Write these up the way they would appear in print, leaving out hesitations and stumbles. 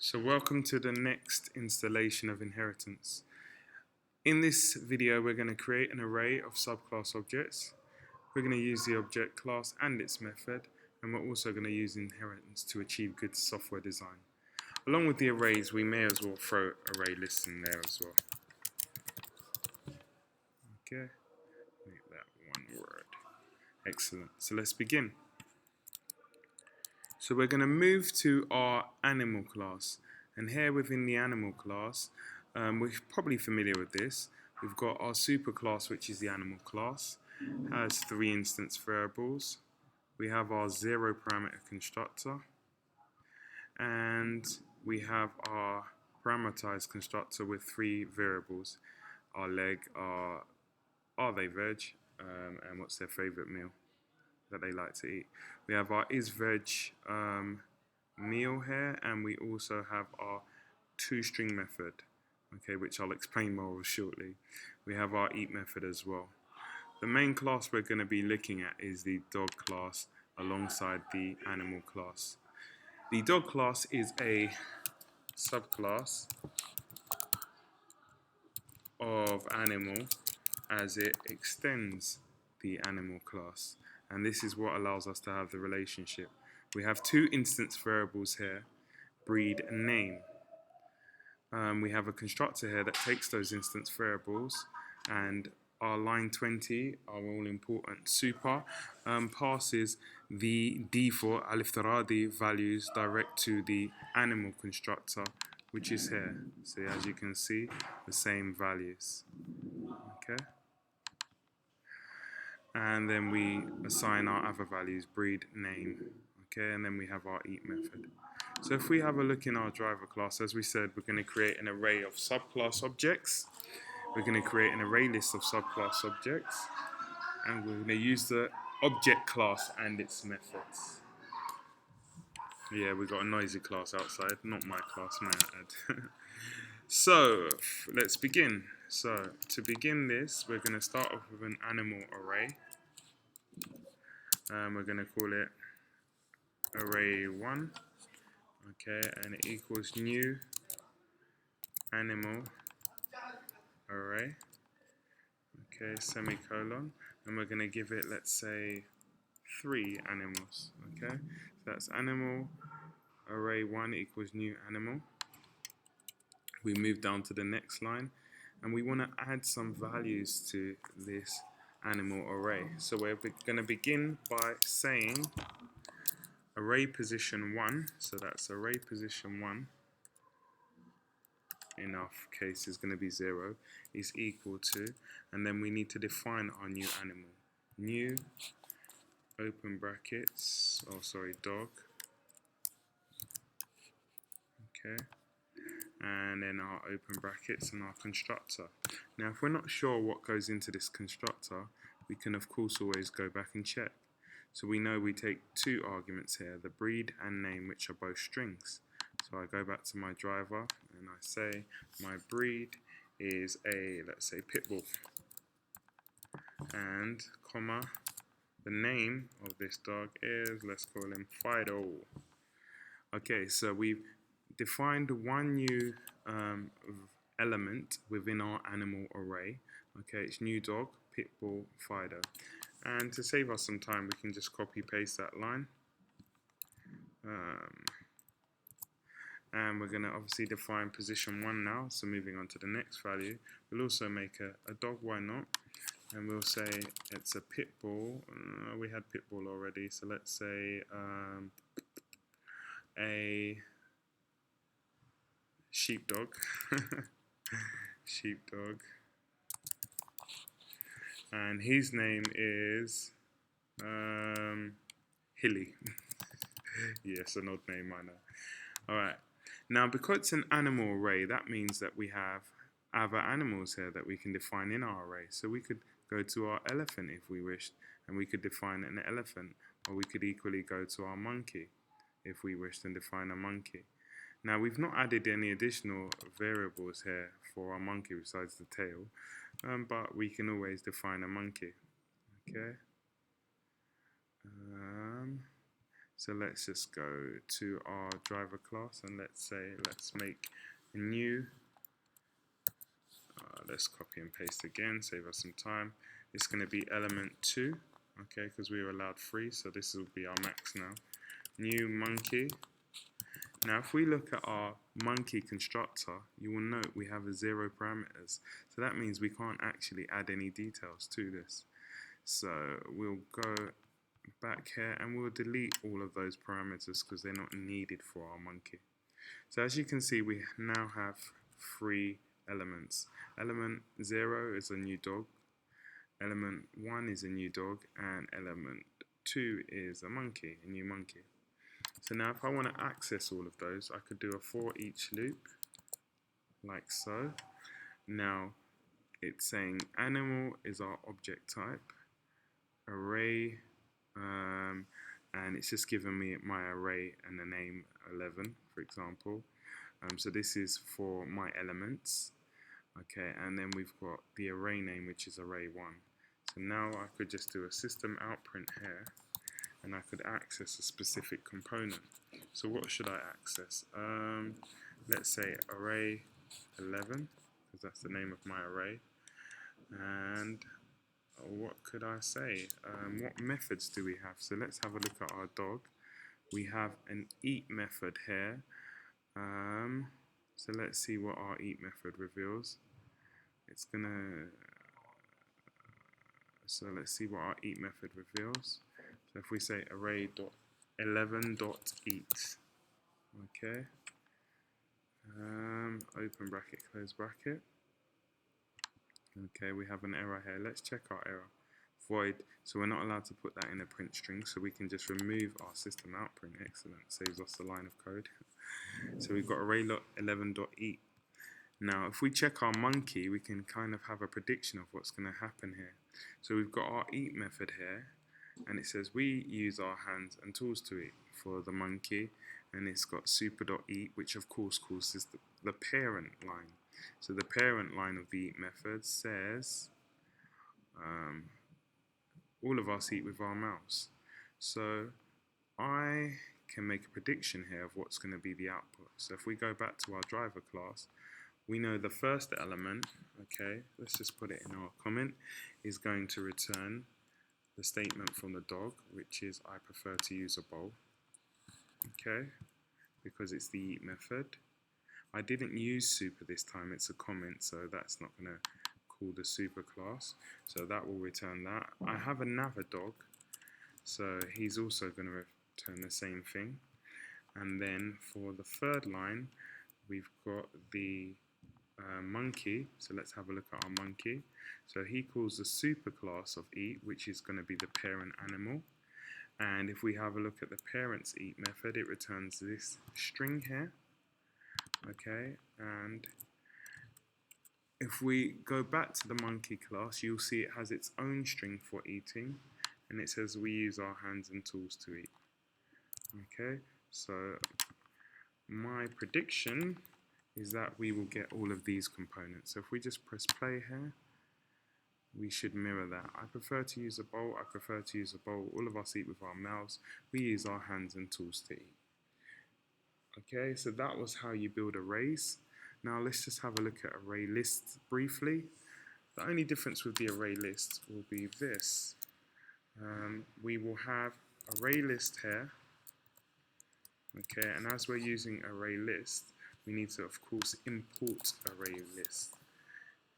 So welcome to the next installation of inheritance. In this video we're going to create an array of subclass objects. We're going to use the object class and its method, and we're also going to use inheritance to achieve good software design. Along with the arrays, we may as well throw array lists in there as well. Okay, make that one word. Excellent. So let's begin. So we're going to move to our animal class, and here within the animal class, we're probably familiar with this. We've got our superclass, which is the animal class, has 3 instance variables. We have our 0 parameter constructor, and we have our parameterized constructor with 3 variables: our leg, our are they veg, and what's their favorite meal that they like to eat. We have our isVeg meal here, and we also have our toString method, okay, which I'll explain more shortly. We have our eat method as well. The main class we're going to be looking at is the dog class alongside the animal class. The dog class is a subclass of animal as it extends the animal class, and this is what allows us to have the relationship. We have 2 instance variables here, breed and name. We have a constructor here that takes those instance variables, and our line 20, our all important super, passes the default al-iftiradi values direct to the animal constructor, which is here. So as you can see, the same values. Okay. And then we assign our other values, breed, name. Okay, and then we have our eat method. So if we have a look in our driver class, as we said, we're going to create an array of subclass objects. We're going to create an array list of subclass objects, and we're going to use the object class and its methods. Yeah, we've got a noisy class outside, not my class, may I add. So let's begin. So to begin this, we're going to start off with an animal array. We're going to call it array1, okay, and it equals new animal array, okay, semicolon, and we're going to give it, let's say, 3 animals, okay. So that's animal array1 equals new animal. We move down to the next line, and we want to add some values to this animal array. So we're going to begin by saying array position 1, so that's array position 1, in our case is going to be 0, is equal to, and then we need to define our new animal. New, open brackets, oh sorry, dog, okay, and then our open brackets and our constructor. Now if we're not sure what goes into this constructor, we can of course always go back and check. So we know we take 2 arguments here, the breed and name, which are both strings. So I go back to my driver and I say my breed is a, let's say, pit bull, and comma, the name of this dog is, let's call him Fido. Okay, so we've defined one new element within our animal array. Okay, it's new dog, pit bull, Fido. And to save us some time, we can just copy paste that line. And we're going to obviously define position 1 now, so moving on to the next value. We'll also make a dog, why not? And we'll say it's a pit bull. We had pit bull already, so let's say a sheepdog. Sheepdog. And his name is Hilly. Yes, an odd name, I know. Alright, now because it's an animal array, that means that we have other animals here that we can define in our array. So we could go to our elephant if we wished, and we could define an elephant, or we could equally go to our monkey if we wished and define a monkey. Now we've not added any additional variables here for our monkey besides the tail, but we can always define a monkey. Okay. So let's just go to our driver class and let's make a new, let's copy and paste again, save us some time. It's going to be element 2, okay, because we were allowed 3, so this will be our max now. New monkey. Now if we look at our monkey constructor, you will note we have 0 parameters. So that means we can't actually add any details to this. So we'll go back here and we'll delete all of those parameters because they're not needed for our monkey. So as you can see, we now have 3 elements. Element 0 is a new dog, element 1 is a new dog, and element 2 is a monkey, a new monkey. So now if I want to access all of those, I could do a for each loop, like so. Now it's saying animal is our object type, array, and it's just given me my array and the name 11, for example. So this is for my elements, okay, and then we've got the array name, which is array 1. So now I could just do a system out print here, and I could access a specific component. So what should I access? Let's say array 11, because that's the name of my array. And what could I say? What methods do we have? So let's have a look at our dog. We have an eat method here. So let's see what our eat method reveals. It's gonna, so let's see what our eat method reveals. So if we say array.11.eat, okay, open bracket, close bracket. Okay, we have an error here. Let's check our error. Void. So we're not allowed to put that in a print string, so we can just remove our system out print. Excellent. Saves us a line of code. So we've got array.11.eat. Now, if we check our monkey, we can kind of have a prediction of what's going to happen here. So we've got our eat method here, and it says we use our hands and tools to eat for the monkey, and it's got super.eat, which of course causes the parent line. So the parent line of the eat method says all of us eat with our mouths. So I can make a prediction here of what's going to be the output. So if we go back to our driver class, we know the first element, okay, let's just put it in our comment, is going to return the statement from the dog, which is I prefer to use a bowl, okay, because it's the eat method. I didn't use super this time, it's a comment, so that's not going to call the super class, so that will return that. I have another dog, so he's also going to return the same thing. And then for the third line, we've got the monkey, so let's have a look at our monkey. So he calls the super class of eat, which is going to be the parent animal. And if we have a look at the parent's eat method, it returns this string here, okay. And if we go back to the monkey class, you'll see it has its own string for eating, and it says we use our hands and tools to eat, okay. So my prediction is that we will get all of these components. So if we just press play here, we should mirror that. I prefer to use a bowl, I prefer to use a bowl, all of us eat with our mouths, we use our hands and tools to eat. Okay, so that was how you build arrays. Now let's just have a look at array lists briefly. The only difference with the array list will be this. We will have array list here, okay, and as we're using array list, we need to of course import array list.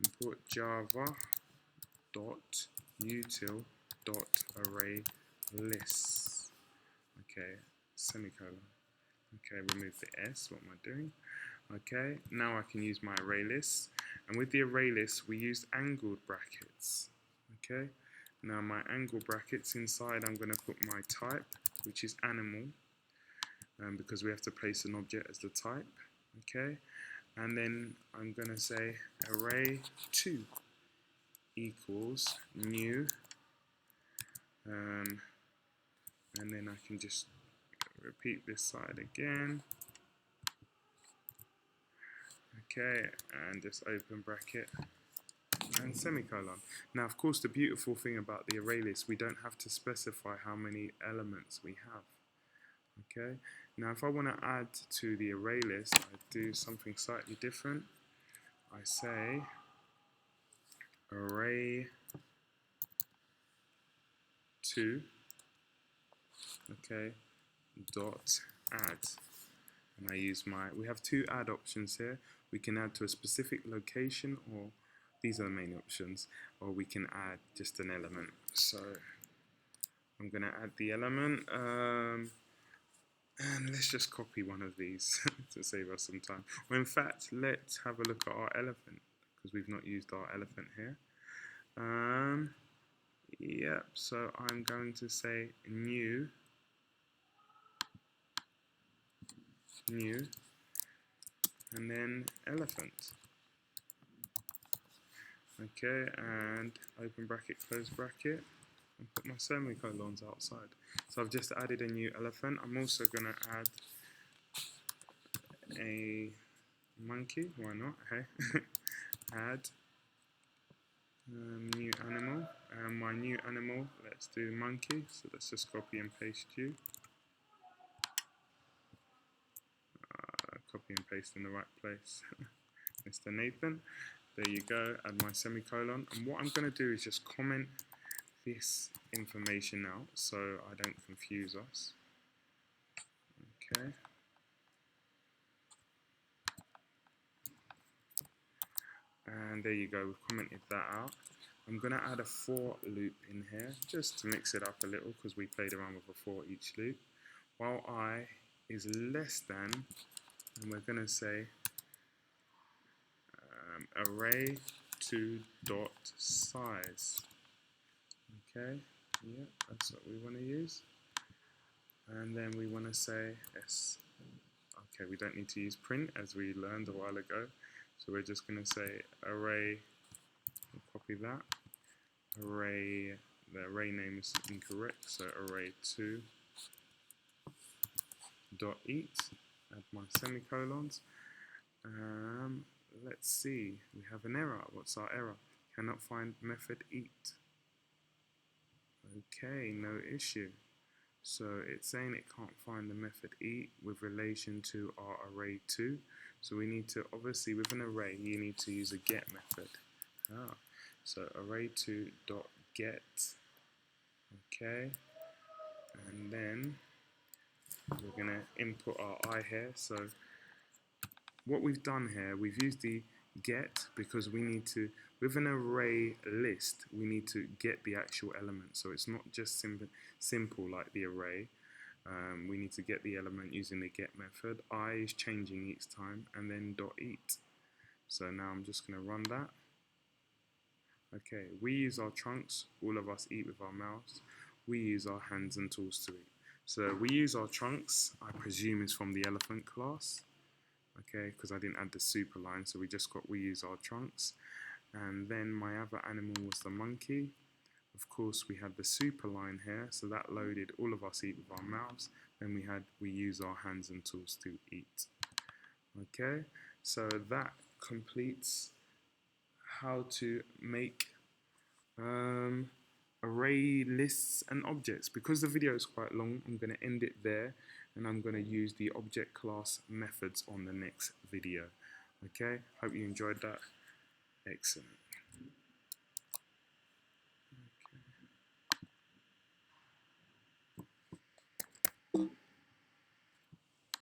Import java.util.array_lists, okay, semicolon. Okay, remove the S, what am I doing? Okay, now I can use my array list, and with the array list we used angled brackets. Okay, now my angled brackets inside, I'm going to put my type, which is animal, because we have to place an object as the type. Okay, and then I'm going to say array2 equals new, and then I can just repeat this side again. Okay, and just open bracket and semicolon. Now of course the beautiful thing about the array list, we don't have to specify how many elements we have. Okay, now if I want to add to the array list, I do something slightly different. I say array 2, okay, dot add. And I use we have two add options here. We can add to a specific location, or these are the main options, or we can add just an element. So I'm going to add the element, and let's just copy one of these to save us some time. Well, in fact, let's have a look at our elephant, because we've not used our elephant here. Yep, so I'm going to say new, and then elephant. Okay, and open bracket, close bracket, and put my semicolons outside. So I've just added a new elephant. I'm also going to add a monkey, why not, hey? Add new animal, and my new animal, let's do monkey, so let's just copy and paste you. Copy and paste in the right place. Mr. Nathan, there you go, add my semicolon, and what I'm going to do is just comment this information out so I don't confuse us. Okay. And there you go, we've commented that out. I'm going to add a for loop in here just to mix it up a little, because we played around with a for each loop. While I is less than, and we're going to say array 2 dot size. Okay, yeah, that's what we want to use. And then we want to say s. Okay, we don't need to use print as we learned a while ago. So we're just going to say array, copy that. Array, the array name is incorrect, so array 2 dot eat. Add my semicolons. Let's see, we have an error. What's our error? Cannot find method eat. Okay, no issue. So it's saying it can't find the method eat with relation to our array 2. So we need to, obviously with an array, you need to use a get method. So array 2 dot get. Okay, and then we're going to input our I here. So what we've done here, we've used the get because we need to, with an array list, we need to get the actual element. So it's not just simple like the array. We need to get the element using the get method. I is changing each time, and then dot eat. So now I'm just going to run that. Okay, we use our trunks. All of us eat with our mouths. We use our hands and tools to eat. So we use our trunks, I presume is from the elephant class. Okay, because I didn't add the super line, so we just got we use our trunks. And then my other animal was the monkey. Of course, we had the super line here, so that loaded all of us eat with our mouths. Then we use our hands and tools to eat. Okay, so that completes how to make array lists and objects. Because the video is quite long, I'm going to end it there, and I'm going to use the object class methods on the next video. Okay, hope you enjoyed that. Excellent. Okay.